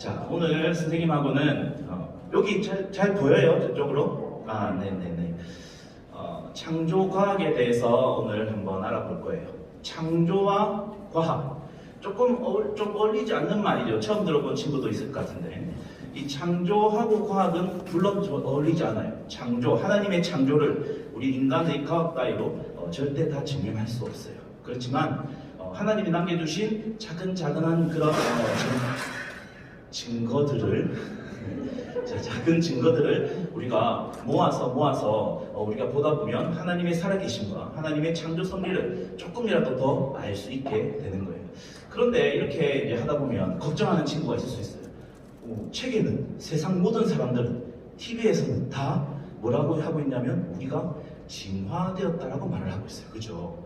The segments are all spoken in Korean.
자, 오늘 선생님하고는 여기 잘 보여요? 저쪽으로? 아, 네네네. 창조과학에 대해서 오늘 한번 알아볼 거예요. 창조와 과학. 좀 어울리지 않는 말이죠. 처음 들어본 친구도 있을 것 같은데. 이 창조하고 과학은 물론 어울리지 않아요. 하나님의 창조를 우리 인간의 과학 따위로 절대 다 증명할 수 없어요. 그렇지만 하나님이 남겨주신 차근차근한 그런 작은 증거들을 우리가 모아서 우리가 보다 보면 하나님의 살아계심과 하나님의 창조 섭리를 조금이라도 더 알 수 있게 되는 거예요. 그런데 이렇게 이제 하다 보면 걱정하는 친구가 있을 수 있어요. 책에는 세상 모든 사람들은 TV에서는 다 뭐라고 하고 있냐면 우리가 진화되었다라고 말을 하고 있어요. 그죠?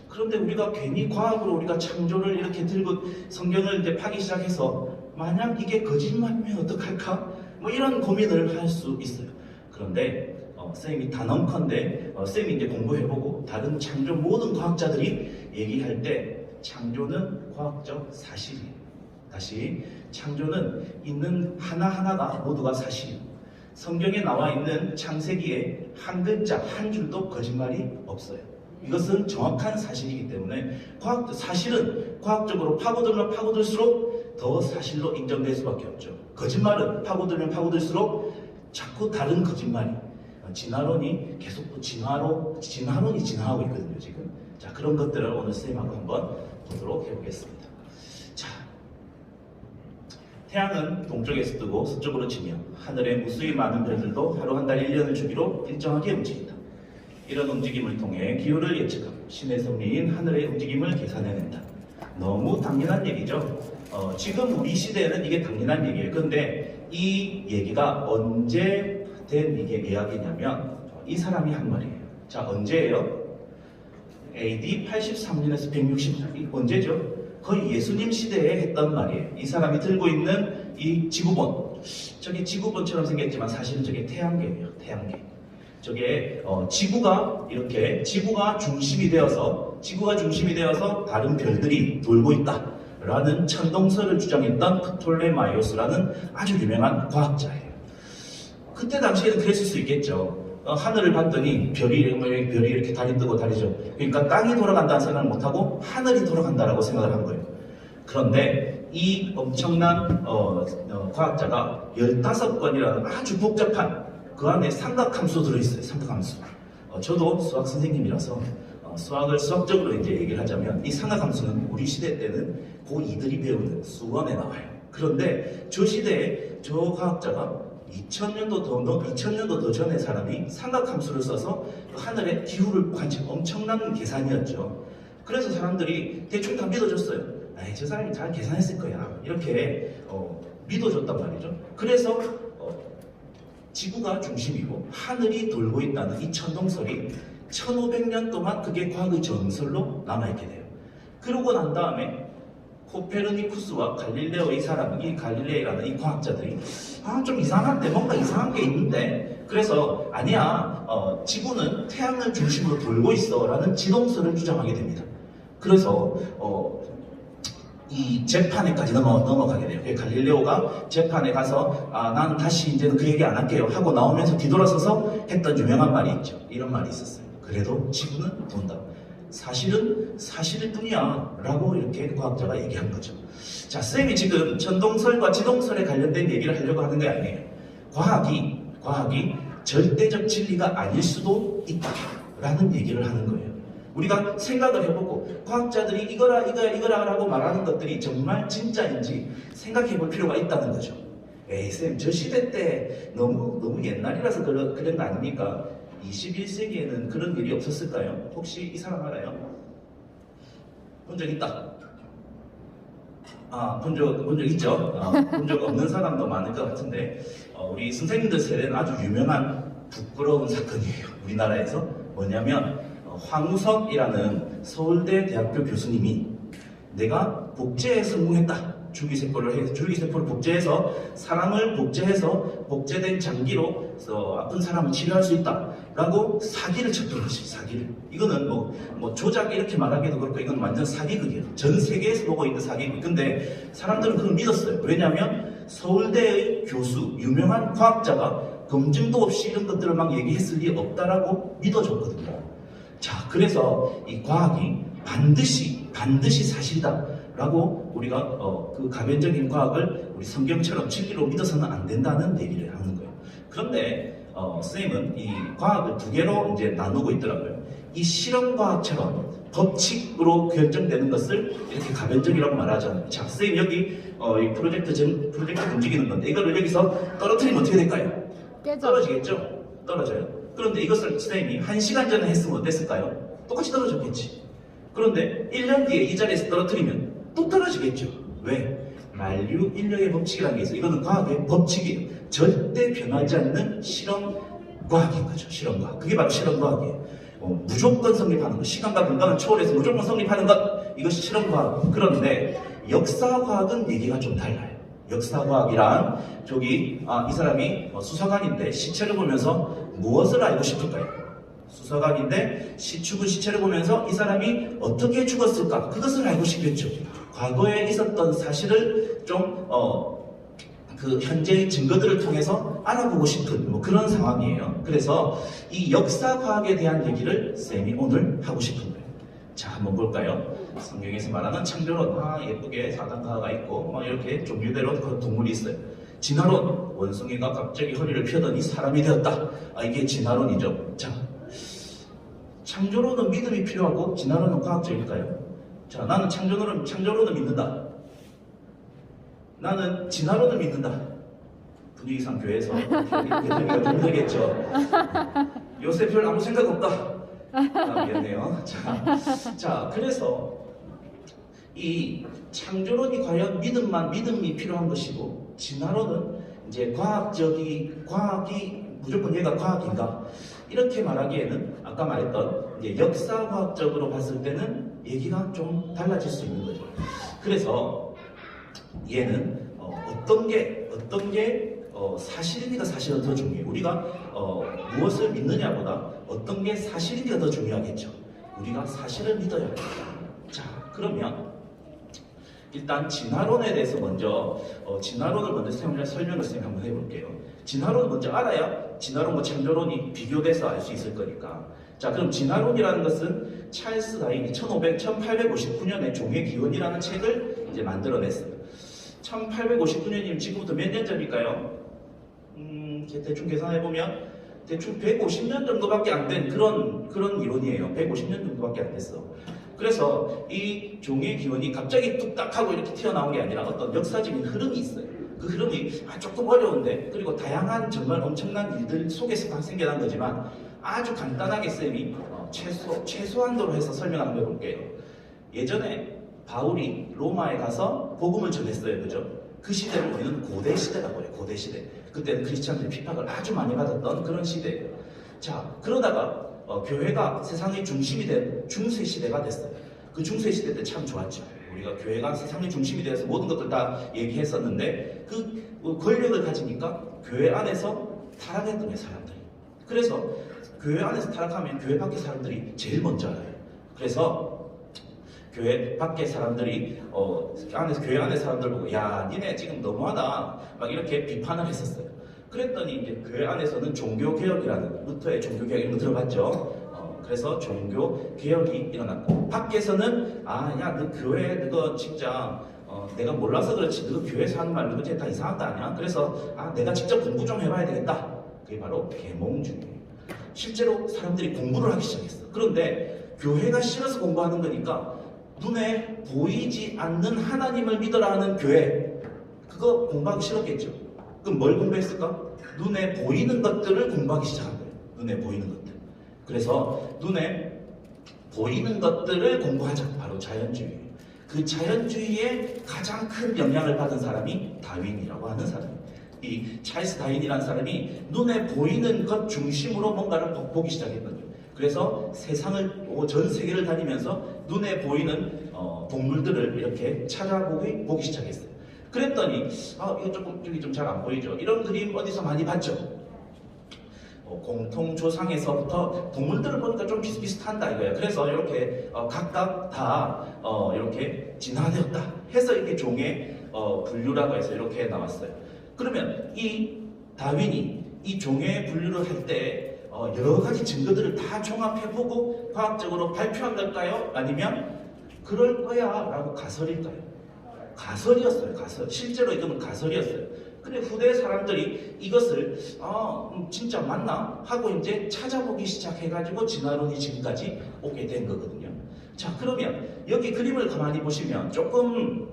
그런데 우리가 괜히 과학으로 우리가 창조를 이렇게 들고 성경을 이제 파기 시작해서 만약 이게 거짓말이면 어떡할까? 뭐 이런 고민을 할 수 있어요. 그런데 쌤이 단언컨대 쌤이 이제 공부해보고 다른 창조 모든 과학자들이 얘기할 때 창조는 과학적 사실이에요. 다시 창조는 있는 하나하나가 모두가 사실이에요. 성경에 나와 있는 창세기에 한 글자 한 줄도 거짓말이 없어요. 이것은 정확한 사실이기 때문에 사실은 과학적으로 파고들면 파고들수록 더 사실로 인정될 수밖에 없죠. 거짓말은 파고들면 파고들수록 자꾸 다른 거짓말이 진화론이 계속 또 진화론이 진화하고 있거든요. 지금 자, 그런 것들을 오늘 쌤하고 한번 보도록 해보겠습니다. 자, 태양은 동쪽에서 뜨고 서쪽으로 치며 하늘의 무수히 많은 별들도 하루 한 달 1년을 주기로 일정하게 움직인다. 이런 움직임을 통해 기후를 예측하고 신의 섭리인 하늘의 움직임을 계산해낸다. 너무 당연한 얘기죠. 지금 우리 시대에는 이게 당연한 얘기예요. 그런데 이 얘기가 언제 된 이야기냐면 이 사람이 한 말이에요. 자, 언제예요? AD 83년에서 160년. 언제죠? 거의 예수님 시대에 했던 말이에요. 이 사람이 들고 있는 이 지구본. 저게 지구본처럼 생겼지만 사실은 저게 태양계예요. 태양계. 저게 지구가 중심이 되어서 다른 별들이 돌고 있다라는 천동설을 주장했던 프톨레마이오스라는 아주 유명한 과학자예요. 그때 당시에는 그랬을 수 있겠죠. 하늘을 봤더니 별이 이렇게 다리 뜨고 다리죠. 그러니까 땅이 돌아간다는 생각을 못하고 하늘이 돌아간다라고 생각을 한 거예요. 그런데 이 엄청난 과학자가 15건이라는 아주 복잡한 그 안에 삼각함수 들어있어요. 삼각함수. 저도 수학 선생님이라서 수학적으로 이제 얘기를 하자면 이 삼각함수는 우리 시대 때는 고2들이 배우는 수원에 나와요. 그런데 저 시대에 저 과학자가 2000년도 더 전에 사람이 삼각함수를 써서 그 하늘의 기후를 관측 엄청난 계산이었죠. 그래서 사람들이 대충 다 믿어줬어요. 에이, 저 사람이 잘 계산했을 거야. 이렇게 믿어줬단 말이죠. 그래서 지구가 중심이고 하늘이 돌고 있다는 이 천동설이 1500년 동안 그게 과학의 정설로 남아있게 돼요. 그러고 난 다음에 코페르니쿠스와 갈릴레오 이 갈릴레이라는 이 과학자들이 좀 이상한데 뭔가 이상한 게 있는데 그래서 아니야 지구는 태양을 중심으로 돌고 있어 라는 지동설을 주장하게 됩니다. 그래서 이 재판에까지 넘어가게 돼요. 갈릴레오가 재판에 가서 난 다시 이제는 그 얘기 안 할게요 하고 나오면서 뒤돌아서서 했던 유명한 말이 있죠. 이런 말이 있었어요. 그래도 지구는 돈다. 사실은 사실일 뿐이야 라고 이렇게 과학자가 얘기한 거죠. 자, 쌤이 지금 천동설과 지동설에 관련된 얘기를 하려고 하는 게 아니에요. 과학이 절대적 진리가 아닐 수도 있다 라는 얘기를 하는 거예요. 우리가 생각을 해보고 과학자들이 이거라 라고 말하는 것들이 정말 진짜인지 생각해 볼 필요가 있다는 거죠. 에이 쌤, 저 시대 때 너무 옛날이라서 그런 거 아닙니까? 21세기에는 그런 일이 없었을까요? 혹시 이 사람 알아요? 본 적 있다. 본 적 있죠? 본 적 없는 사람도 많을 것 같은데 우리 선생님들 세대는 아주 유명한 부끄러운 사건이에요. 우리나라에서 뭐냐면 황우석이라는 서울대 대학교 교수님이 내가 복제에 성공했다. 줄기세포를 복제해서 사람을 복제된 장기로 아픈 사람을 치료할 수 있다라고 사기를 쳤던 것이 사기를. 이거는 뭐 조작 이렇게 말하기도 그렇고 이건 완전 사기극이에요. 전 세계에서 보고 있는 사기극. 근데 사람들은 그걸 믿었어요. 왜냐하면 서울대의 교수, 유명한 과학자가 검증도 없이 이런 것들을 막 얘기했을 리 없다라고 믿어줬거든요. 자, 그래서 이 과학이 반드시 사실이다라고 우리가 그 가변적인 과학을 우리 성경처럼 진리로 믿어서는 안 된다는 얘기를 하는 거예요. 그런데 선생님은 이 과학을 두 개로 이제 나누고 있더라고요. 이 실험과학처럼 법칙으로 결정되는 것을 이렇게 가변적이라고 말하잖아요. 자, 선생님 여기 이 프로젝트 움직이는 건데 이거를 여기서 떨어뜨리면 어떻게 될까요? 떨어지겠죠? 떨어져요. 그런데 이것을 선생님이 1시간 전에 했으면 어땠을까요? 똑같이 떨어졌겠지. 그런데 1년 뒤에 이 자리에서 떨어뜨리면 또 떨어지겠죠. 왜? 만류 인력의 법칙이라는 게 있어요. 이거는 과학의 법칙이에요. 절대 변하지 않는 실험과학인 거죠. 실험과학. 그게 바로 실험과학이에요. 무조건 성립하는 것, 시간과 공간을 초월해서 무조건 성립하는 것, 이것이 실험과학. 그런데 역사과학은 얘기가 좀 달라요. 역사과학이란 이 사람이 수사관인데 시체를 보면서 무엇을 알고 싶을까요? 수사관인데 죽은 시체를 보면서 이 사람이 어떻게 죽었을까? 그것을 알고 싶겠죠. 과거에 있었던 사실을 좀 그 현재의 증거들을 통해서 알아보고 싶은 그런 상황이에요. 그래서 이 역사과학에 대한 얘기를 쌤이 오늘 하고 싶은 거예요. 자, 한번 볼까요? 성경에서 말하는 창조론, 예쁘게 사단가가 있고 이렇게 종류대로 그 동물이 있어요. 진화론, 원숭이가 갑자기 허리를 펴더니 사람이 되었다. 이게 진화론이죠. 자, 창조론은 믿음이 필요하고 진화론은 과학적일까요? 자, 나는 창조론을 믿는다. 나는 진화론을 믿는다. 분위기상 교회에서 대단히가 좀 되겠죠. 요새 별 아무 생각 없다. 미안해요. 자, 그래서 이 창조론이 과연 믿음이 필요한 것이고, 진화론은 이제 과학이 무조건 얘가 과학인가? 이렇게 말하기에는 아까 말했던 이제 역사과학적으로 봤을 때는 얘기가 좀 달라질 수 있는 거죠. 그래서 얘는 어떤 게 사실인지가 사실은 더 중요해요. 우리가 무엇을 믿느냐보다 어떤 게 사실인지가 더 중요하겠죠. 우리가 사실을 믿어야겠다. 자, 그러면 일단 진화론에 대해서 먼저 진화론을 먼저 설명을 한번 해볼게요. 진화론을 먼저 알아야 진화론과 창조론이 비교돼서 알 수 있을 거니까. 자, 그럼 진화론이라는 것은 찰스 다윈이 1859년에 종의 기원이라는 책을 이제 만들어냈어요. 1859년이면 지금부터 몇 년 전일까요? 대충 계산해보면 대충 150년 정도밖에 안 된 그런 이론이에요. 150년 정도밖에 안 됐어. 그래서 이 종의 기원이 갑자기 뚝딱하고 이렇게 튀어나온 게 아니라 어떤 역사적인 흐름이 있어요. 그 흐름이 조금 어려운데, 그리고 다양한 정말 엄청난 일들 속에서 생겨난 거지만 아주 간단하게 쌤이 최소한도로 해서 설명을 한번 해볼게요. 예전에 바울이 로마에 가서 복음을 전했어요. 그죠? 그 시대를 우리는 고대 시대라고 해요. 고대 시대. 그때는 크리스찬들이 핍박을 아주 많이 받았던 그런 시대예요. 자, 그러다가 교회가 세상의 중심이 된 중세 시대가 됐어요. 그 중세 시대 때 참 좋았죠. 우리가 교회가 세상의 중심이 되어서 모든 것들 다 얘기했었는데 그 권력을 가지니까 교회 안에서 타락했던 거예요, 사람들이. 그래서 교회 안에서 타락하면 교회 밖의 사람들이 제일 먼저 알아요. 그래서 교회 밖의 사람들이 교회 안의 사람들 보고 야, 니네 지금 너무하다 막 이렇게 비판을 했었어요. 그랬더니 이제 교회 안에서는 종교개혁이라는 루터의 종교개혁 이런 거 들어봤죠. 그래서 종교개혁이 일어났고, 밖에서는 야, 너 교회 너가 진짜 내가 몰라서 그렇지 너 교회에서 하는 말 너가 다 이상한 거 아니야? 그래서 내가 직접 공부 좀 해봐야 되겠다. 그게 바로 계몽주의예요. 실제로 사람들이 공부를 하기 시작했어. 그런데 교회가 싫어서 공부하는 거니까 눈에 보이지 않는 하나님을 믿어라 하는 교회, 그거 공부하기 싫었겠죠. 그럼 뭘 공부했을까? 눈에 보이는 것들을 공부하기 시작한 거예요. 눈에 보이는 것들. 그래서 눈에 보이는 것들을 공부하자. 바로 자연주의. 그 자연주의에 가장 큰 영향을 받은 사람이 다윈이라고 하는 사람이에요. 이 찰스 다윈이라는 사람이 눈에 보이는 것 중심으로 뭔가를 보기 시작했거든요. 그래서 전 세계를 다니면서 눈에 보이는 동물들을 이렇게 찾아보기 시작했어요. 그랬더니 이거 조금 여기 좀 잘 안 보이죠? 이런 그림 어디서 많이 봤죠? 공통조상에서부터 동물들을 보니까 좀 비슷비슷한다 이거예요. 그래서 이렇게 각각 다 이렇게 진화되었다 해서 이렇게 종의 분류라고 해서 이렇게 나왔어요. 그러면 이 다윈이 이 종의 분류를 할 때 여러 가지 증거들을 다 종합해보고 과학적으로 발표한 걸까요? 아니면 그럴 거야 라고 가설일까요? 가설이었어요. 가설. 실제로 이건 가설이었어요. 근데 후대 사람들이 이것을 진짜 맞나? 하고 이제 찾아보기 시작해가지고 진화론이 지금까지 오게 된 거거든요. 자, 그러면 여기 그림을 가만히 보시면 조금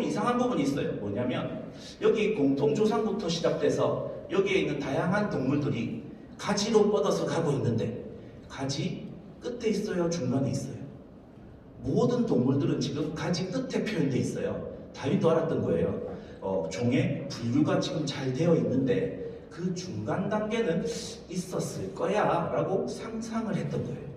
이상한 부분이 있어요. 뭐냐면 여기 공통조상부터 시작돼서 여기에 있는 다양한 동물들이 가지로 뻗어서 가고 있는데 가지 끝에 있어요? 중간에 있어요? 모든 동물들은 지금 가지 끝에 표현되어 있어요. 다윈도 알았던 거예요. 종의 분류가 지금 잘 되어 있는데 그 중간 단계는 있었을 거야 라고 상상을 했던 거예요.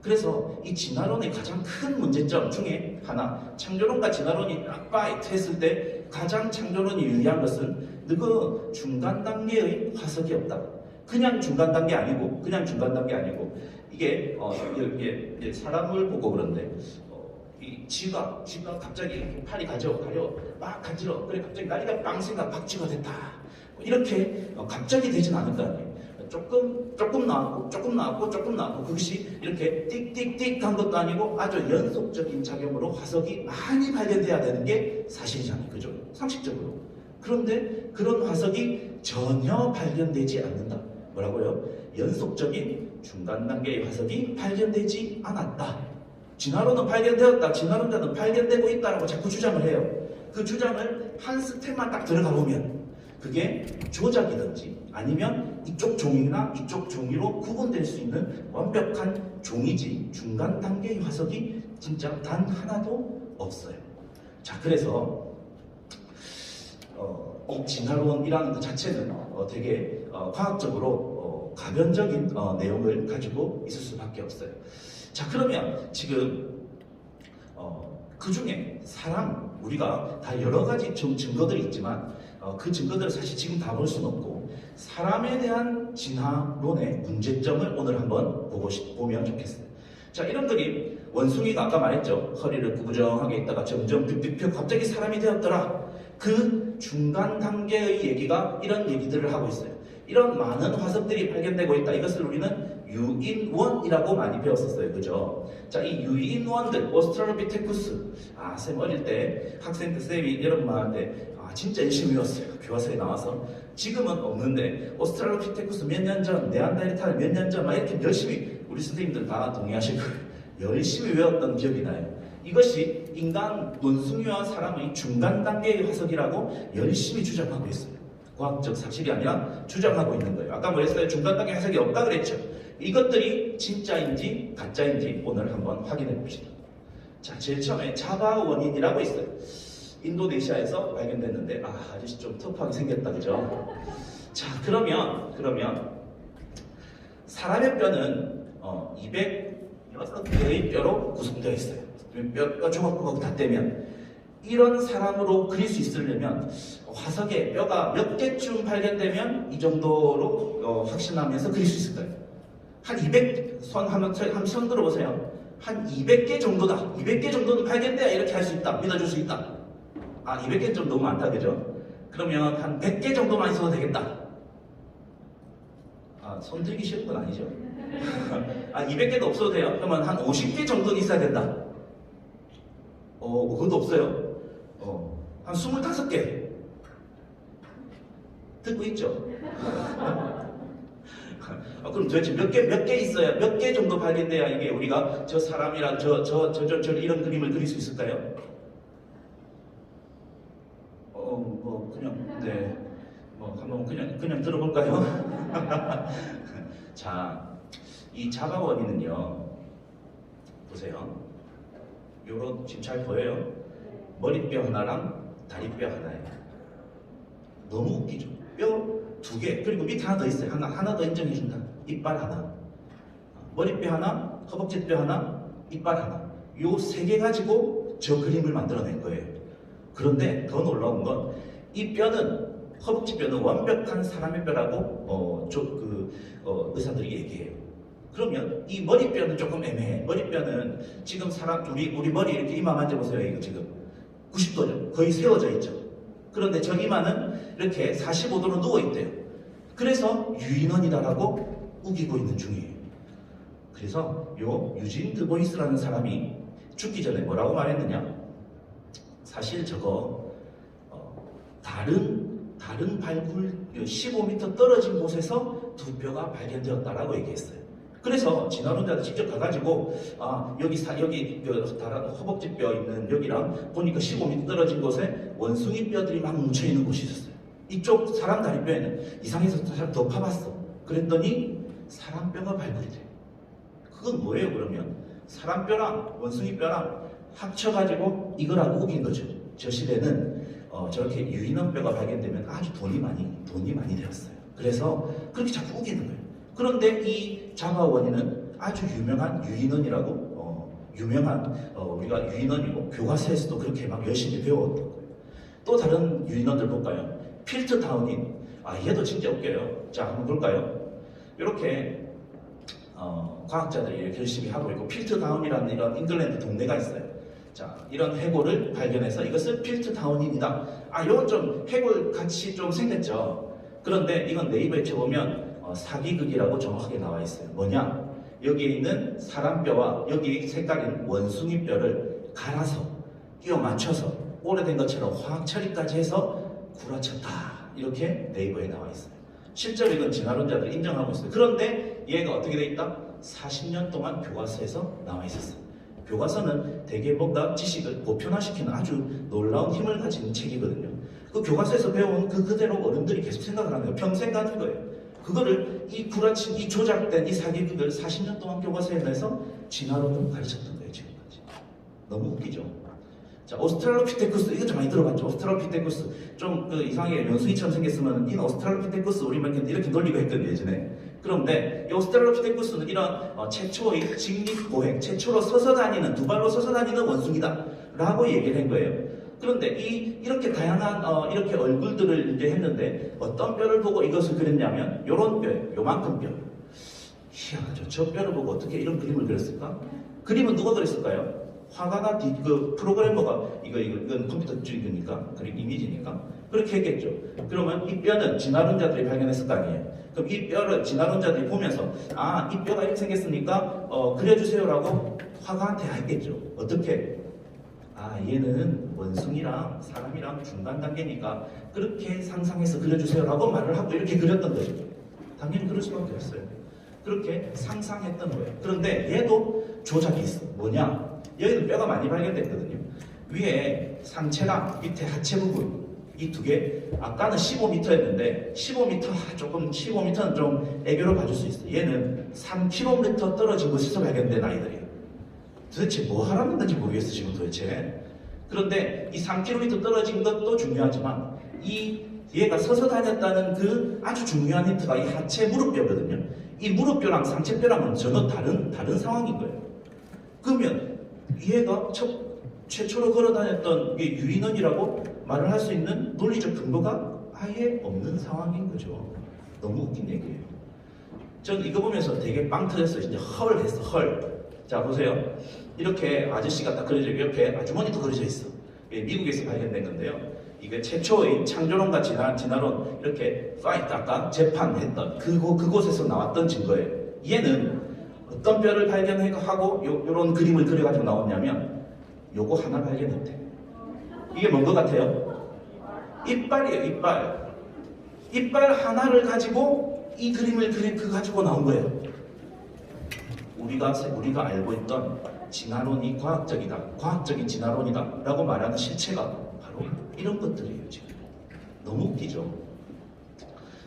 그래서 이 진화론의 가장 큰 문제점 중에 하나, 창조론과 진화론이 락바이트 했을 때 가장 창조론이 유리한 것은 그 중간 단계의 화석이 없다. 그냥 중간 단계 아니고 이게 사람을 보고 그런데 이 쥐가 갑자기 팔이 가려 막 간지러. 그래 갑자기 다리가 빵생가 박쥐가 됐다. 이렇게 갑자기 되진 않을 거 아니에요. 조금 나왔고 그것이 이렇게 띡띡띡 한 것도 아니고 아주 연속적인 작용으로 화석이 많이 발견돼야 되는 게 사실이잖아요. 그죠? 상식적으로. 그런데 그런 화석이 전혀 발견되지 않는다. 뭐라고요? 연속적인 중간 단계의 화석이 발견되지 않았다. 진화론은 발견되었다. 진화론자는 발견되고 있다라고 자꾸 주장을 해요. 그 주장을 한 스텝만 딱 들어가 보면 그게 조작이든지 아니면 이쪽 종이나 이쪽 종이로 구분될 수 있는 완벽한 종이지 중간 단계의 화석이 진짜 단 하나도 없어요. 자, 그래서 이 진화론이라는 것 자체는 되게 과학적으로 가변적인 내용을 가지고 있을 수밖에 없어요. 자, 그러면 지금 그 중에 사람, 우리가 다 여러 가지 증거들이 있지만 그 증거들을 사실 지금 다 볼 수는 없고 사람에 대한 진화론의 문제점을 오늘 한번 보면 좋겠어요. 자, 이런 그림, 원숭이가 아까 말했죠. 허리를 구부정하게 있다가 점점 뿅뿅뿅 갑자기 사람이 되었더라. 그 중간 단계의 얘기가 이런 얘기들을 하고 있어요. 이런 많은 화석들이 발견되고 있다. 이것을 우리는 유인원이라고 많이 배웠었어요. 그죠? 자, 이 유인원들, 오스트랄로피테쿠스. 쌤 어릴 때 학생 때 쌤이 여러분 말한테 진짜 열심히 외웠어요. 교과서에 나와서. 지금은 없는데 오스트랄로피테쿠스 몇 년 전, 네안데르탈 몇 년 전 막 이렇게 열심히 우리 선생님들 다 동의하실 거예요. 열심히 외웠던 기억이 나요. 이것이 인간 원숭이와 사람의 중간 단계의 화석이라고 열심히 주장하고 있어요. 과학적 사실이 아니라 주장하고 있는 거예요. 아까 뭐랬어요? 중간 단계 화석이 없다 그랬죠. 이것들이 진짜인지 가짜인지 오늘 한번 확인해 봅시다. 자, 제일 처음에 자바 원인이라고 있어요. 인도네시아에서 발견됐는데 아저씨 좀 터프하게 생겼다, 그죠? 자, 그러면 사람의 뼈는 206개의 뼈로 구성되어 있어요. 뼈 종합부가 다 떼면 이런 사람으로 그릴 수 있으려면 화석에 뼈가 몇 개쯤 발견되면 이 정도로 확신하면서 그릴 수 있을 거예요. 한 200손 한손 들어보세요. 한 200개 정도다. 200개 정도는 발견돼야 이렇게 할 수 있다. 믿어줄 수 있다. 200개 좀 너무 많다, 그죠? 그러면 한 100개 정도만 있어도 되겠다. 손 들기 쉬운 건 아니죠. 200개도 없어도 돼요. 그러면 한 50개 정도는 있어야 된다. 그것도 없어요. 한 25개. 듣고 있죠? 그럼 도대체 몇 개 있어야, 몇 개 정도 발견돼야 이게 우리가 저 사람이랑 이런 그림을 그릴 수 있을까요? 한번 그냥 들어볼까요? 자, 이 자바 원인은요, 보세요. 요런, 지금 잘 보여요? 머리뼈 하나랑 다리뼈 하나예요. 너무 웃기죠? 뼈 2개, 그리고 밑에 하나 더 있어요. 하나 더 인정해준다. 이빨 하나. 머리뼈 하나, 허벅지뼈 하나, 이빨 하나. 요 3개 가지고 저 그림을 만들어낸 거예요. 그런데 더 놀라운 건 이 뼈는, 허벅지뼈는 완벽한 사람의 뼈라고 의사들이 얘기해요. 그러면 이 머리뼈는 조금 애매해. 머리뼈는 지금 우리 머리 이렇게 이마 만져보세요. 이거 지금 90도죠. 거의 세워져 있죠. 그런데 저 이마는 이렇게 45도로 누워있대요. 그래서 유인원이다라고 우기고 있는 중이에요. 그래서 요 유진 드보이스라는 사람이 죽기 전에 뭐라고 말했느냐? 사실 저거 다른 발굴 15m 떨어진 곳에서 두 뼈가 발견되었다라고 얘기했어요. 그래서 진화론자도 직접 가가지고 여기 허벅지 뼈 있는 여기랑 보니까 15m 떨어진 곳에 원숭이 뼈들이 막 뭉쳐 있는 곳이 있었어요. 이쪽 사람 다리뼈에는 이상해서 더 파봤어. 그랬더니 사람 뼈가 발굴이 돼. 그건 뭐예요? 그러면 사람 뼈랑 원숭이 뼈랑 합쳐가지고 이거라고 우긴 거죠. 저 시대는 저렇게 유인원 뼈가 발견되면 아주 돈이 많이 되었어요. 그래서 그렇게 자꾸 우기는 거예요. 그런데 이 자바 원인은 아주 유명한 유인원이라고 우리가 유인원이고 교과서에서도 그렇게 막 열심히 배웠던 거예요. 또 다른 유인원들 볼까요? 필트 다운인 얘도 진짜 웃겨요. 자, 한번 볼까요? 이렇게 과학자들이 이렇게 열심히 하고 있고, 필트 다운이라는 이런 잉글랜드 동네가 있어요. 자, 이런 해골을 발견해서 이것을 필트 다운인이다. 이건 좀 해골 같이 좀 생겼죠. 그런데 이건 네이버에 쳐보면 사기극이라고 정확하게 나와 있어요. 뭐냐? 여기에 있는 사람 뼈와 여기 색깔인 원숭이 뼈를 갈아서 끼워 맞춰서 오래된 것처럼 화학 처리까지 해서 구라쳤다. 이렇게 네이버에 나와 있어요. 실제로 이건 진화론자들이 인정하고 있어요. 그런데 얘가 어떻게 돼 있다? 40년 동안 교과서에서 나와 있었어요. 교과서는 되게 뭔가 지식을 보편화시키는 아주 놀라운 힘을 가진 책이거든요. 그 교과서에서 배운 그대로 어른들이 계속 생각을 하는 거예요. 평생 가는 거예요. 그거를 이 구라친, 이 조작된 이 사기극을 40년 동안 교과서에 내서 진화론으로 가르쳤던 거예요, 지금까지. 너무 웃기죠? 자, 오스트랄로피테쿠스, 이거 좀 많이 들어봤죠? 오스트랄로피테쿠스. 좀 이상하게 면수기처럼 생겼으면, 이 오스트랄로피테쿠스 우리 막 이렇게 놀리고 했거든요, 예전에. 그런데 이 오스트랄로피테쿠스는 이런 최초의 직립보행, 최초로 서서 다니는, 두 발로 서서 다니는 원숭이다. 라고 얘기를 한 거예요. 그런데 이렇게 다양한 이렇게 얼굴들을 이제 했는데 어떤 뼈를 보고 이것을 그렸냐면 요런 뼈예요. 요만큼 뼈. 희한하죠. 저 뼈를 보고 어떻게 이런 그림을 그렸을까? 그림은 누가 그렸을까요? 화가나 프로그래머가 이건 컴퓨터 찍으니까 그림 이미지니까 그렇게 했겠죠. 그러면 이 뼈는 진화론자들이 발견했을 거 아니에요. 그럼 이 뼈를 진화론자들이 보면서 이 뼈가 이렇게 생겼으니까 그려주세요라고 화가한테 했겠죠. 어떻게? 얘는 원숭이랑 사람이랑 중간 단계니까 그렇게 상상해서 그려주세요라고 말을 하고 이렇게 그렸던 거죠. 당연히 그럴 수밖에 없어요. 그렇게 상상했던 거예요. 그런데 얘도 조작이 있어. 뭐냐? 여기는 뼈가 많이 발견됐거든요. 위에 상체랑 밑에 하체 부분 이 두 개, 아까는 15m였는데 15m는 좀 애교로 봐줄 수 있어요. 얘는 3km 떨어진 곳에서 발견된 아이들이에요. 도대체 뭐 하라는 건지 모르겠어 지금 도대체. 그런데 이 3km 떨어진 것도 중요하지만 얘가 서서 다녔다는 그 아주 중요한 힌트가 이 하체 무릎뼈거든요. 이 무릎뼈랑 상체뼈랑은 전혀 다른 상황인 거예요. 그러면 얘가 최초로 걸어다녔던 게 유인원이라고 말을 할 수 있는 논리적 근거가 아예 없는 상황인 거죠. 너무 웃긴 얘기예요. 전 이거 보면서 되게 빵 터졌어요. 진짜 헐했어, 헐. 자, 보세요. 이렇게 아저씨가 딱 그려져 있고 옆에 아주머니도 그려져 있어. 미국에서 발견된 건데요. 이게 최초의 창조론과 진화론 이렇게 파이트 아까 재판했던 그곳에서 나왔던 증거예요. 얘는 어떤 뼈를 발견하고 요런 그림을 그려가지고 나왔냐면 요거 하나 발견했대. 이게 뭔 것 같아요? 이빨이에요, 이빨. 이빨 하나를 가지고 이 그림을 가지고 나온 거예요. 우리가 알고 있던 진화론이 과학적인 진화론이다 라고 말하는 실체가 바로 이런 것들이에요. 지금 너무 웃기죠.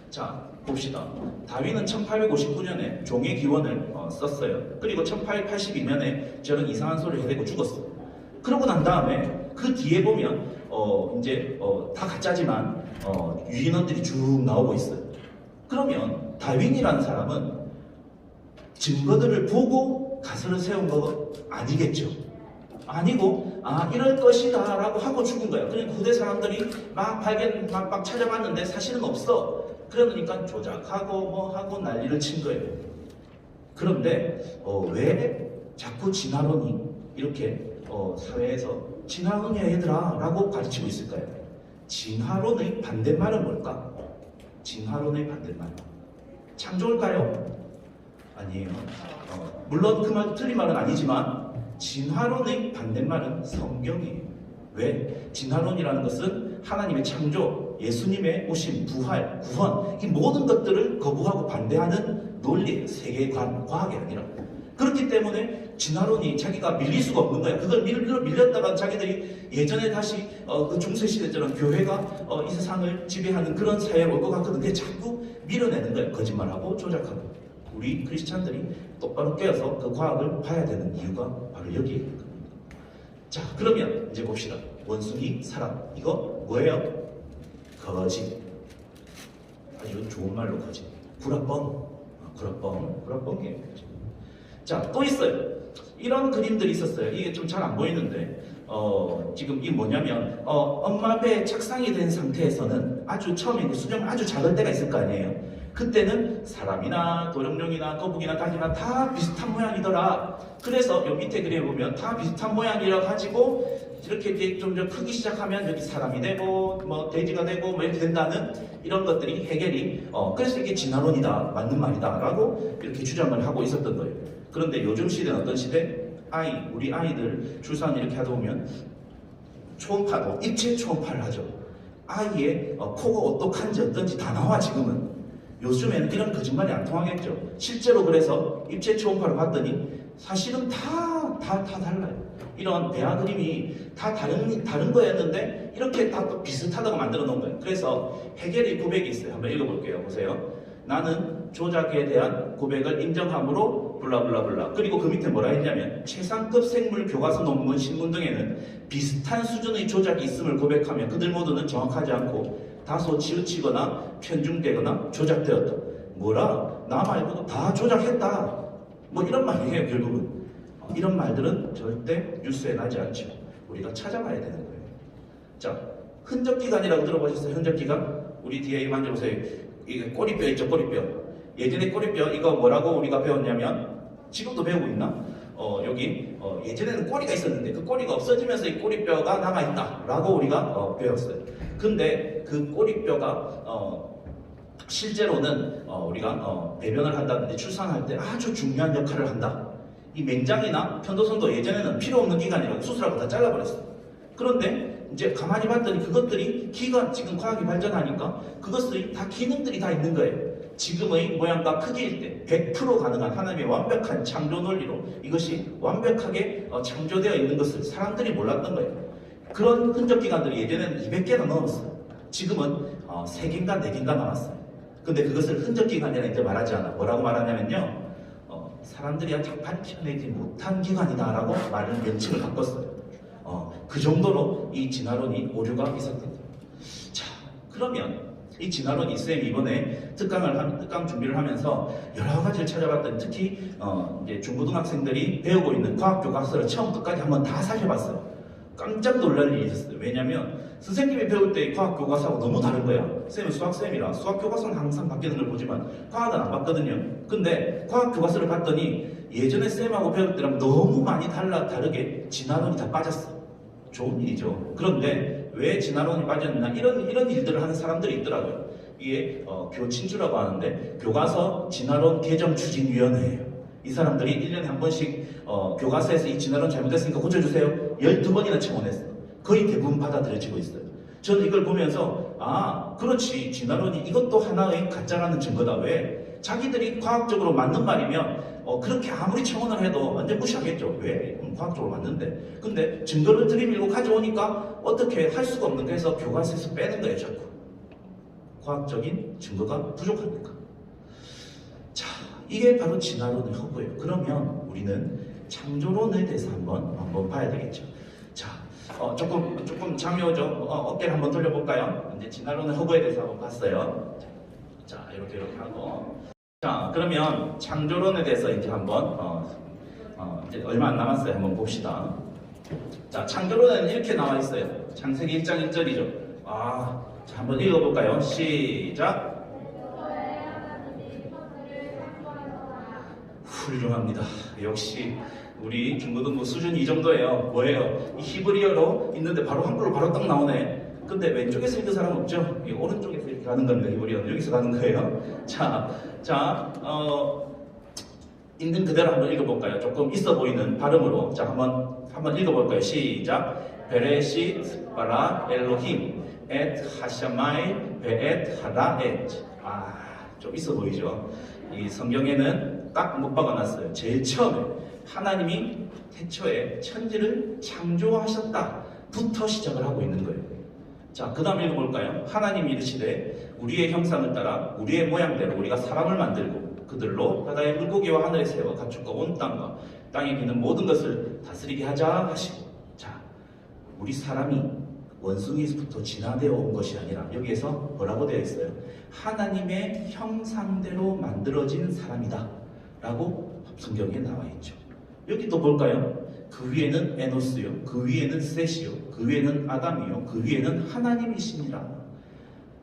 자, 봅시다. 다윈은 1859년에 종의 기원을 썼어요. 그리고 1882년에 저런 이상한 소리를 해대고 죽었어. 그러고 난 다음에 그 뒤에 보면 다 가짜지만 유인원들이 쭉 나오고 있어요. 그러면 다윈이라는 사람은 증거들을 보고 가설을 세운 거 아니겠죠? 아니고 이럴 것이다 라고 하고 죽은 거예요. 그러니까 후대 사람들이 막 찾아봤는데 사실은 없어. 그러니까 조작하고 뭐 하고 난리를 친 거예요. 그런데 왜 자꾸 진화론이 이렇게 사회에서 진화론이야 얘들아 라고 가르치고 있을까요? 진화론의 반대말은 뭘까? 진화론의 반대말. 창조일까요? 아니에요. 물론 그 말 틀린 말은 아니지만 진화론의 반대말은 성경이에요. 왜? 진화론이라는 것은 하나님의 창조, 예수님의 오심, 부활, 구원 이 모든 것들을 거부하고 반대하는 논리, 세계관, 과학이 아니라 그렇기 때문에 진화론이 자기가 밀릴 수가 없는 거야. 그걸 밀렸다가 자기들이 예전에 다시 그 중세시대처럼 교회가 이 세상을 지배하는 그런 사회로 올 것 같거든. 그게 자꾸 밀어내는 거야. 거짓말하고 조작하고. 우리 크리스찬들이 똑바로 깨어서 그 과학을 봐야 되는 이유가 바로 여기에 있는 겁니다. 자, 그러면 이제 봅시다. 원숭이, 사람. 이거 뭐예요? 거짓. 아주 좋은 말로 거짓. 구라뻥. 구라뻥이에요. 자, 또 있어요. 이런 그림들이 있었어요. 이게 좀 잘 안 보이는데, 지금 이게 뭐냐면, 엄마 배 착상이 된 상태에서는 아주 처음에 수명 아주 작을 때가 있을 거 아니에요. 그때는 사람이나 도룡뇽이나 거북이나 닭이나 다 비슷한 모양이더라. 그래서 요 밑에 그림에 보면 다 비슷한 모양이라 가지고 이렇게 이제 좀 크기 시작하면 여기 사람이 되고 뭐 돼지가 되고 뭐 이렇게 된다는 이런 것들이 해겔이 그래서 이게 진화론이다, 맞는 말이다라고 이렇게 주장을 하고 있었던 거예요. 그런데 요즘 시대는 어떤 시대? 우리 아이들 출산 이렇게 하다 보면 초음파도 입체 초음파를 하죠. 아이의 코가 어떡한지 어떤지 다 나와 지금은. 요즘에는 이런 거짓말이 안 통하겠죠. 실제로 그래서 입체 초음파를 봤더니 사실은 다 달라요. 이런 배아 그림이 다 다른 거였는데 이렇게 다 또 비슷하다고 만들어 놓은 거예요. 그래서 해겔의 고백이 있어요. 한번 읽어볼게요. 보세요. 나는 조작에 대한 고백을 인정함으로 블라블라블라. 그리고 그 밑에 뭐라 했냐면 최상급 생물 교과서 논문 신문 등에는 비슷한 수준의 조작이 있음을 고백하며 그들 모두는 정확하지 않고 다소 치우치거나 편중되거나 조작되었다. 뭐라? 나 말고도 다 조작했다. 뭐 이런 말이에요. 결국은 이런 말들은 절대 뉴스에 나지 않죠. 우리가 찾아봐야 되는 거예요. 자, 흔적기관이라고 들어보셨어요? 흔적기관? 우리 뒤에 만져보세요. 이게 꼬리뼈 있죠? 꼬리뼈. 예전에 꼬리뼈 이거 뭐라고 우리가 배웠냐면 지금도 배우고 있나? 여기 예전에는 꼬리가 있었는데 그 꼬리가 없어지면서 이 꼬리뼈가 남아있다 라고 우리가 배웠어요. 근데 그 꼬리뼈가 실제로는 우리가 배변을 한다든지 출산할 때 아주 중요한 역할을 한다. 이 맹장이나 편도선도 예전에는 필요 없는 기관이라고 수술하고 다 잘라버렸어요. 그런데 이제 가만히 봤더니 그것들이 지금 과학이 발전하니까 그것들이 다 기능들이 다 있는 거예요. 지금의 모양과 크기일 때 100% 가능한 하나님의 완벽한 창조 논리로 이것이 완벽하게 창조되어 있는 것을 사람들이 몰랐던 거예요. 그런 흔적 기관들이 예전에는 200개나 넘었어요. 지금은 3개인가 4개인가 남았어요. 근데 그것을 흔적 기관이라 이제 말하지 않아. 뭐라고 말하냐면요. 사람들이 아직 밝혀내지 못한 기관이다라고 말을 명칭을 바꿨어요. 그 정도로 이 진화론이 오류가 있었던 거예요. 자, 그러면 이 진화론이 쌤이 이번에 특강 준비를 하면서 여러 가지를 찾아봤더니 특히 이제 중고등학생들이 배우고 있는 과학 교과서를 처음부터까지 한번 다 살펴봤어요. 깜짝 놀랄 일이 있었어요. 왜냐면 선생님이 배울 때 과학 교과서하고 너무 다른 거야. 쌤은 수학쌤이라 수학 교과서는 항상 바뀌는 걸 보지만 과학은 안 봤거든요. 근데 과학 교과서를 봤더니 예전에 쌤하고 배울 때랑 너무 많이 다르게 진화론이 다 빠졌어. 좋은 일이죠. 그런데 왜 진화론이 빠졌느냐 이런 일들을 하는 사람들이 있더라고요. 이게 교친주라고 하는데 교과서 진화론 개정 추진위원회예요. 이 사람들이 1년에 한 번씩 교과서에서 이 진화론 잘못됐으니까 고쳐주세요. 12번이나 청원했어요. 거의 대부분 받아들여지고 있어요. 저는 이걸 보면서 그렇지, 진화론이 이것도 하나의 가짜라는 증거다. 왜? 자기들이 과학적으로 맞는 말이면 그렇게 아무리 청원을 해도 완전 무시하겠죠. 왜? 과학적으로 맞는데. 근데 증거를 들이밀고 가져오니까 어떻게 할 수가 없는 거에서 교과서에서 빼는 거예요. 자꾸 과학적인 증거가 부족하니까. 자, 이게 바로 진화론의 허구예요. 그러면 우리는 창조론에 대해서 한번 봐야 되겠죠. 자, 조금 장려죠. 어깨를 한번 돌려볼까요? 이제 진화론의 허구에 대해서 한번 봤어요. 자, 이렇게 하고. 자, 그러면 창조론에 대해서 이제 한번 이제 얼마 안 남았어요. 한번 봅시다. 자, 창조론에는 이렇게 나와 있어요. 창세기 1장 1절이죠. 자, 한번 읽어볼까요? 시작. 훌륭합니다. 역시 우리 중고등부 수준이 이 정도예요. 뭐예요? 이 히브리어로 있는데 바로 한글로 바로 딱 나오네. 근데 왼쪽에서 읽은 사람 없죠? 이 오른쪽에서 이렇게 가는 겁니다. 히브리어는 여기서 가는 거예요. 있는 그대로 한번 읽어볼까요? 조금 있어 보이는 발음으로. 자, 한번 읽어볼까요? 시작. 베레시 바라 엘로힘 엣 하샤마이 베엣 하라엣. 좀 있어 보이죠? 이 성경에는 딱 못 박아놨어요. 제일 처음에 하나님이 태초에 천지를 창조하셨다부터 시작을 하고 있는 거예요. 자, 그 다음 읽어볼까요? 하나님이 이르시되 우리의 형상을 따라 우리의 모양대로 우리가 사람을 만들고 그들로 바다의 물고기와 하늘의 새와 가축과 온 땅과 땅에 기는 모든 것을 다스리게 하자 하시고. 자, 우리 사람이 원숭이에서부터 진화되어 온 것이 아니라 여기에서 뭐라고 되어 있어요? 하나님의 형상대로 만들어진 사람이다 라고 성경에 나와 있죠. 여기 또 볼까요? 그 위에는 에노스요, 그 위에는 셋이요, 그 위에는 아담이요, 그 위에는 하나님이시니라.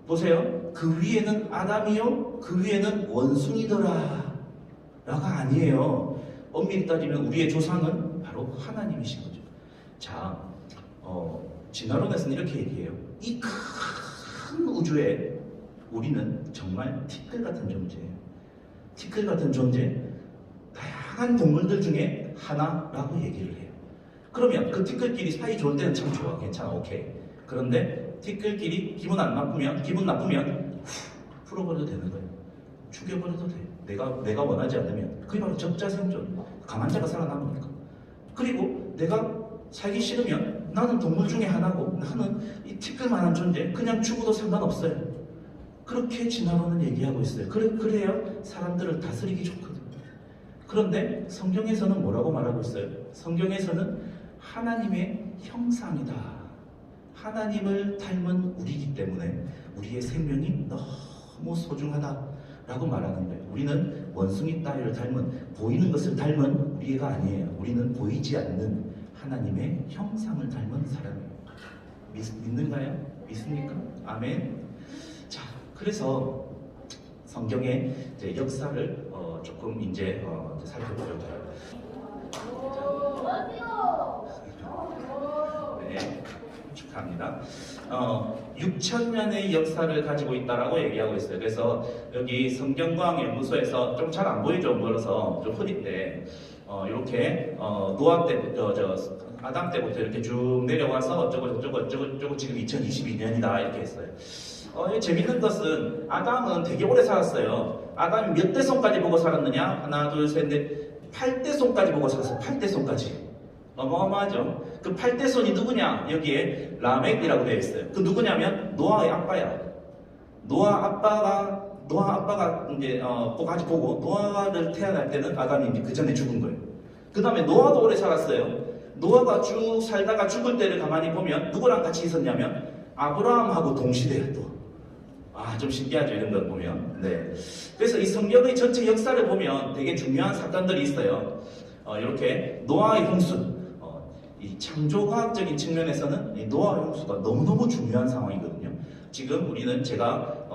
보세요. 그 위에는 아담이요, 그 위에는 원숭이더라 라가 아니에요. 엄밀히 따지면 우리의 조상은 바로 하나님이신 거죠. 자, 진화론에서는 이렇게 얘기해요. 이 큰 우주에 우리는 정말 티끌 같은 존재예요. 티끌 같은 존재, 다양한 동물들 중에 하나라고 얘기를 해요. 그러면 그 티끌끼리 사이 좋을 때는 참 좋아, 괜찮아, 오케이. 그런데 티끌끼리 기분 나쁘면 풀어버려도 되는 거예요. 죽여버려도 돼. 내가 원하지 않으면. 그게 바로 적자생존. 강한 자가 살아남으니까. 그리고 내가 살기 싫으면 나는 동물 중에 하나고 나는 이 티끌만한 존재, 그냥 죽어도 상관없어요. 그렇게 진화론은 얘기하고 있어요. 그래야 사람들을 다스리기 좋거든요. 그런데 성경에서는 뭐라고 말하고 있어요? 성경에서는 하나님의 형상이다. 하나님을 닮은 우리이기 때문에 우리의 생명이 너무 소중하다라고 말하는 거예요. 우리는 원숭이 따위를 닮은, 보이는 것을 닮은 우리가 아니에요. 우리는 보이지 않는 하나님의 형상을 닮은 사람이에요. 믿는가요? 믿습니까? 아멘. 자, 그래서 성경의 이제 역사를 조금 이제 살펴보려고 해요. 네, 축하합니다. 6,000년의 역사를 가지고 있다라고 얘기하고 있어요. 그래서 여기 성경과학연구소에서 좀 잘 안 보이죠? 멀어서 좀 흐린데 이렇게 노아 때부터 아담 때부터 이렇게 쭉 내려와서 어쩌고 지금 2022년이다 이렇게 했어요. 재밌는 것은 아담은 되게 오래 살았어요. 아담이 몇 대 손까지 보고 살았느냐? 하나, 둘, 셋, 넷, 8대 손까지 보고 살았어요. 8대 손까지. 어마어마하죠? 그 8대 손이 누구냐? 여기에 라멕이라고 되어 있어요. 그 누구냐면 노아의 아빠야. 노아 아빠가 이제 같이 보고 노아를 태어날 때는 아담이 이제 그 전에 죽은 거예요. 그 다음에 노아도 오래 살았어요. 노아가 쭉 살다가 죽을 때를 가만히 보면 누구랑 같이 있었냐면 아브라함하고 동시대에 또. 좀 신기하죠, 이런 걸 보면. 네. 그래서 이 성경의 전체 역사를 보면 되게 중요한 사건들이 있어요. 이렇게 노아의 홍수. 이 창조과학적인 측면에서는 이 노아의 홍수가 너무너무 중요한 상황이거든요. 지금 우리는 제가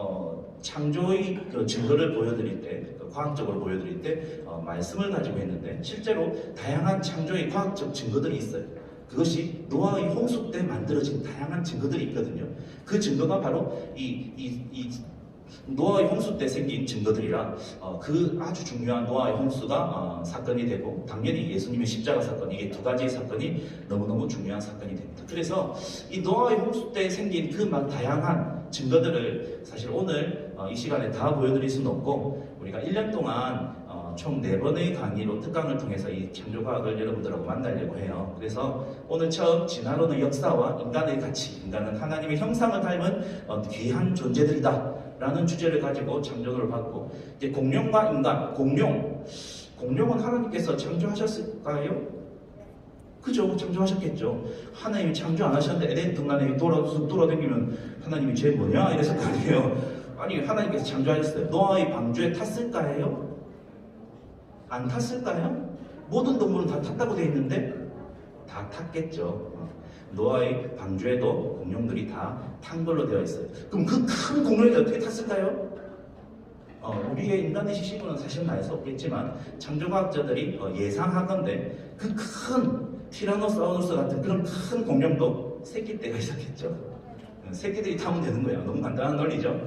창조의 그 증거를 보여드릴 때, 과학적으로 보여드릴 때 말씀을 가지고 했는데 실제로 다양한 창조의 과학적 증거들이 있어요. 그것이 노아의 홍수 때 만들어진 다양한 증거들이 있거든요. 그 증거가 바로 이 노아의 홍수 때 생긴 증거들이라 그 아주 중요한 노아의 홍수가 사건이 되고 당연히 예수님의 십자가 사건, 이게 두 가지의 사건이 너무너무 중요한 사건이 됩니다. 그래서 이 노아의 홍수 때 생긴 그 막 다양한 증거들을 사실 오늘 이 시간에 다 보여드릴 수는 없고 우리가 1년 동안 총 4번의 강의로 특강을 통해서 이 창조과학을 여러분들하고 만나려고 해요. 그래서 오늘 처음 진화론의 역사와 인간의 가치, 인간은 하나님의 형상을 닮은 귀한 존재들이다 라는 주제를 가지고 창조를 받고 이제 공룡과 인간, 공룡은 하나님께서 창조하셨을까요? 그죠? 창조하셨겠죠. 하나님이 창조 안 하셨는데 에덴 동산에 돌아다니면 하나님이 쟤 뭐냐? 이랬을 거 아니에요. 아니, 하나님께서 창조하셨어요. 노아의 방주에 탔을까요? 안 탔을까요? 모든 동물은 다 탔다고 되어 있는데 다 탔겠죠. 노아의 방주에도 공룡들이 다 탄 걸로 되어 있어요. 그럼 그 큰 공룡이 어떻게 탔을까요? 우리의 인간의 시시문은 사실 알 수 없겠지만 창조과학자들이 예상하건대 그 큰 티라노사우루스 같은 그런 큰 공룡도 새끼 때가 있었겠죠. 새끼들이 타면 되는 거야. 너무 간단한 논리죠.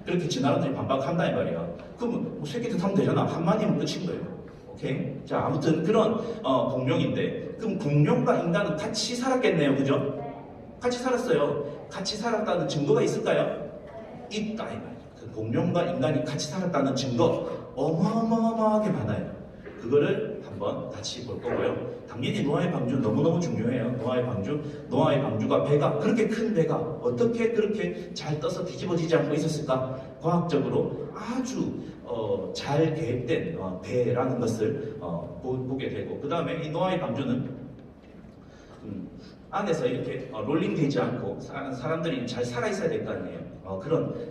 그렇게 진화론들이 반박한다 이 말이야. 그럼 뭐 새끼들 타면 되잖아. 한마디면 끝인 거예요. 오케이? 자, 아무튼 그런 공룡인데, 그럼 공룡과 인간은 같이 살았겠네요, 그죠? 같이 살았어요. 같이 살았다는 증거가 있을까요? 있다 이 말이야. 그 공룡과 인간이 같이 살았다는 증거 어마어마하게 많아요. 그거를 한번 같이 볼 거고요. 당연히 노아의 방주 너무너무 중요해요. 노아의 방주가 배가 그렇게 큰 배가 어떻게 그렇게 잘 떠서 뒤집어지지 않고 있었을까? 과학적으로 아주 잘 계획된 배라는 것을 보게 되고, 그 다음에 이 노아의 방주는 안에서 이렇게 롤링되지 않고 사람들이 잘 살아있어야 될 거 아니에요.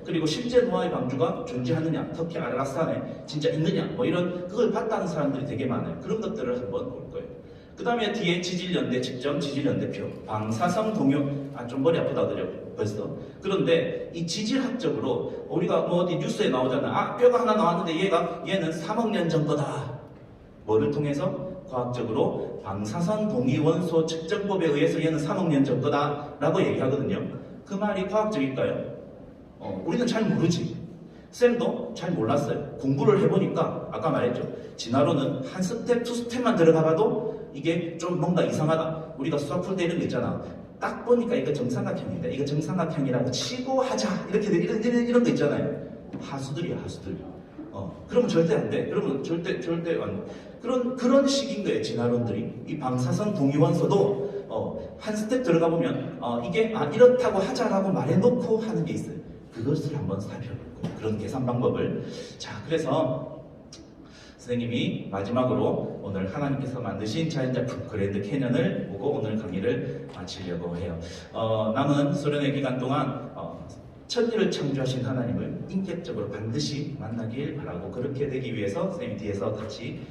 그리고 실제 노아의 방주가 존재하느냐, 터키 아라스산에 진짜 있느냐, 뭐 이런 그걸 봤다는 사람들이 되게 많아요. 그런 것들을 한번 볼 거예요. 그 다음에 뒤에 지질연대 측정, 지질연대표, 방사성 동요, 좀 머리 아프다 그죠? 벌써. 그런데 이 지질학적으로 우리가 뭐 어디 뉴스에 나오잖아. 뼈가 하나 나왔는데 얘는 3억 년 전 거다. 뭐를 통해서? 과학적으로 방사선 동위원소 측정법에 의해서 얘는 3억 년 전 거다라고 얘기하거든요. 그 말이 과학적일까요? 우리는 잘 모르지. 쌤도 잘 몰랐어요. 공부를 해보니까 아까 말했죠. 진화론은 한 스텝, 투 스텝만 들어가봐도 이게 좀 뭔가 이상하다. 우리가 수학 풀 때 이런 거 있잖아. 딱 보니까 이거 정삼각형인데 이거 정삼각형이라고 치고 하자. 이렇게 이런 거 있잖아요. 하수들이야, 하수들. 그러면 절대 안 돼. 그러면 절대 안 돼. 그런 식인 거예요, 진화론들이. 이 방사선 동위원소도 한 스텝 들어가 보면 이게 이렇다고 하자라고 말해놓고 하는 게 있어요. 그것을 한번 살펴볼 거예요. 그런 계산 방법을. 자, 그래서 선생님이 마지막으로 오늘 하나님께서 만드신 자연작품 그랜드 캐년을 보고 오늘 강의를 마치려고 해요. 남은 수련회 기간 동안 천지를 창조하신 하나님을 인격적으로 반드시 만나길 바라고, 그렇게 되기 위해서 선생님이 뒤에서 같이